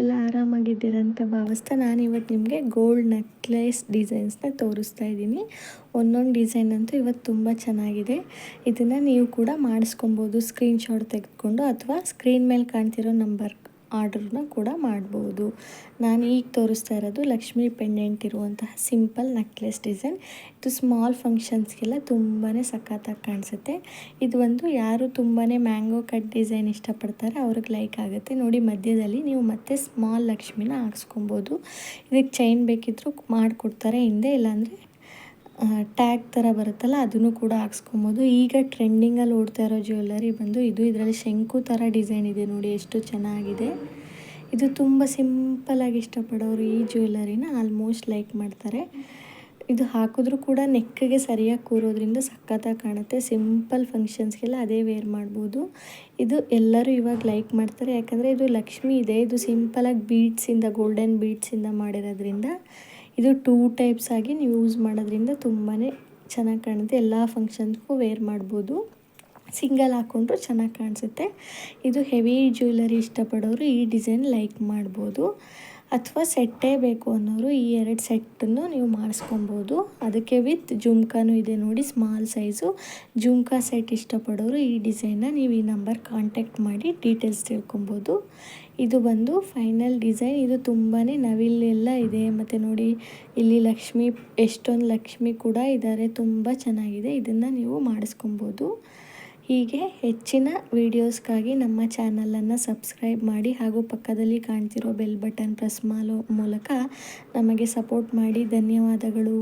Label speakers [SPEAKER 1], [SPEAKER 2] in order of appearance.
[SPEAKER 1] ಎಲ್ಲ ಆರಾಮಾಗಿದ್ದೀರಾ ಅಂತ ಭಾವಿಸ್ತಾ ನಾನಿವತ್ತು ನಿಮಗೆ ಗೋಲ್ಡ್ ನೆಕ್ಲೆಸ್ ಡಿಸೈನ್ಸ್ನ ತೋರಿಸ್ತಾ ಇದ್ದೀನಿ. ಒಂದೊಂದು ಡಿಸೈನ್ ಅಂತೂ ಇವತ್ತು ತುಂಬ ಚೆನ್ನಾಗಿದೆ. ಇದನ್ನು ನೀವು ಕೂಡ ಮಾಡಿಸ್ಕೊಬೋದು ಸ್ಕ್ರೀನ್ಶಾಟ್ ತೆಗೆದುಕೊಂಡು, ಅಥವಾ ಸ್ಕ್ರೀನ್ ಮೇಲೆ ಕಾಣ್ತಿರೋ ನಂಬರ್ ಆರ್ಡ್ರನ್ನ ಕೂಡ ಮಾಡ್ಬೋದು. ನಾನು ಈಗ ತೋರಿಸ್ತಾ ಇರೋದು ಲಕ್ಷ್ಮಿ ಪೆಂಡೆಂಟ್ ಇರುವಂತಹ ಸಿಂಪಲ್ ನೆಕ್ಲೆಸ್ ಡಿಸೈನ್. ಇದು ಸ್ಮಾಲ್ ಫಂಕ್ಷನ್ಸ್ಗೆಲ್ಲ ತುಂಬಾ ಸಖತ್ತಾಗಿ ಕಾಣಿಸುತ್ತೆ. ಇದು ಒಂದು ಯಾರು ತುಂಬಾ ಮ್ಯಾಂಗೋ ಕಟ್ ಡಿಸೈನ್ ಇಷ್ಟಪಡ್ತಾರೆ ಅವ್ರಿಗೆ ಲೈಕ್ ಆಗುತ್ತೆ. ನೋಡಿ, ಮಧ್ಯದಲ್ಲಿ ನೀವು ಮತ್ತೆ ಸ್ಮಾಲ್ ಲಕ್ಷ್ಮಿನ ಹಾಕ್ಸ್ಕೊಬೋದು. ಇದಕ್ಕೆ ಚೈನ್ ಬೇಕಿದ್ದರೂ ಮಾಡಿಕೊಡ್ತಾರೆ ಹಿಂದೆ, ಇಲ್ಲಾಂದರೆ ಟ್ಯಾಗ್ ಥರ ಬರುತ್ತಲ್ಲ ಅದನ್ನು ಕೂಡ ಹಾಕ್ಸ್ಕೊಬೋದು. ಈಗ ಟ್ರೆಂಡಿಂಗಲ್ಲಿ ಓಡ್ತಾ ಇರೋ ಜ್ಯುವೆಲ್ಲರಿ ಬಂದು ಇದು. ಇದರಲ್ಲಿ ಶಂಕು ಥರ ಡಿಸೈನ್ ಇದೆ ನೋಡಿ, ಎಷ್ಟು ಚೆನ್ನಾಗಿದೆ. ಇದು ತುಂಬ ಸಿಂಪಲಾಗಿ ಇಷ್ಟಪಡೋರು ಈ ಜ್ಯುವೆಲ್ಲರಿನ ಆಲ್ಮೋಸ್ಟ್ ಲೈಕ್ ಮಾಡ್ತಾರೆ. ಇದು ಹಾಕಿದ್ರೂ ಕೂಡ ನೆಕ್ಗೆ ಸರಿಯಾಗಿ ಕೂರೋದ್ರಿಂದ ಸಖತ್ತಾಗಿ ಕಾಣುತ್ತೆ. ಸಿಂಪಲ್ ಫಂಕ್ಷನ್ಸ್ಗೆಲ್ಲ ಅದೇ ವೇರ್ ಮಾಡ್ಬೋದು. ಇದು ಎಲ್ಲರೂ ಇವಾಗ ಲೈಕ್ ಮಾಡ್ತಾರೆ, ಯಾಕಂದರೆ ಇದು ಲಕ್ಷ್ಮಿ ಇದೆ. ಇದು ಸಿಂಪಲಾಗಿ ಬೀಡ್ಸಿಂದ, ಗೋಲ್ಡನ್ ಬೀಡ್ಸಿಂದ ಮಾಡಿರೋದ್ರಿಂದ ಇದು 2 ಟೈಪ್ಸ್ ಆಗಿ ನೀವು ಯೂಸ್ ಮಾಡೋದ್ರಿಂದ ತುಂಬಾ ಚೆನ್ನಾಗಿ ಕಾಣುತ್ತೆ. ಎಲ್ಲ ಫಂಕ್ಷನ್ಸ್ಗೂ ವೇರ್ ಮಾಡ್ಬೋದು. ಸಿಂಗಲ್ ಹಾಕ್ಕೊಂಡ್ರು ಚೆನ್ನಾಗಿ ಕಾಣಿಸುತ್ತೆ. ಇದು ಹೆವಿ ಜ್ಯುವೆಲ್ಲರಿ ಇಷ್ಟಪಡೋರು ಈ ಡಿಸೈನ್ ಲೈಕ್ ಮಾಡ್ಬೋದು. ಅಥವಾ ಸೆಟ್ಟೇ ಬೇಕು ಅನ್ನೋರು ಈ 2 ಸೆಟ್ಟನ್ನು ನೀವು ಮಾಡಿಸ್ಕೊಬೋದು. ಅದಕ್ಕೆ ವಿತ್ ಜುಮ್ಕಾನೂ ಇದೆ ನೋಡಿ, ಸ್ಮಾಲ್ ಸೈಜು ಜುಮ್ಕಾ ಸೆಟ್ ಇಷ್ಟಪಡೋರು ಈ ಡಿಸೈನ್ನ ನೀವು ಈ ನಂಬರ್ ಕಾಂಟ್ಯಾಕ್ಟ್ ಮಾಡಿ ಡೀಟೇಲ್ಸ್ ತಿಳ್ಕೊಬೋದು. ಇದು ಬಂದು ಫೈನಲ್ ಡಿಸೈನ್. ಇದು ತುಂಬಾ ನವಿಲೆಲ್ಲ ಇದೆ, ಮತ್ತು ನೋಡಿ ಇಲ್ಲಿ ಲಕ್ಷ್ಮಿ, ಎಷ್ಟೊಂದು ಲಕ್ಷ್ಮಿ ಕೂಡ ಇದ್ದಾರೆ. ತುಂಬ ಚೆನ್ನಾಗಿದೆ. ಇದನ್ನು ನೀವು ಮಾಡಿಸ್ಕೊಬೋದು. ಹೀಗೆ ಹೆಚ್ಚಿನ ವೀಡಿಯೋಸ್ಗಾಗಿ ನಮ್ಮ ಚಾನಲನ್ನು ಸಬ್ಸ್ಕ್ರೈಬ್ ಮಾಡಿ, ಹಾಗೂ ಪಕ್ಕದಲ್ಲಿ ಕಾಣ್ತಿರೋ ಬೆಲ್ ಬಟನ್ ಪ್ರೆಸ್ ಮಾಡೋ ಮೂಲಕ ನಮಗೆ ಸಪೋರ್ಟ್ ಮಾಡಿ. ಧನ್ಯವಾದಗಳು.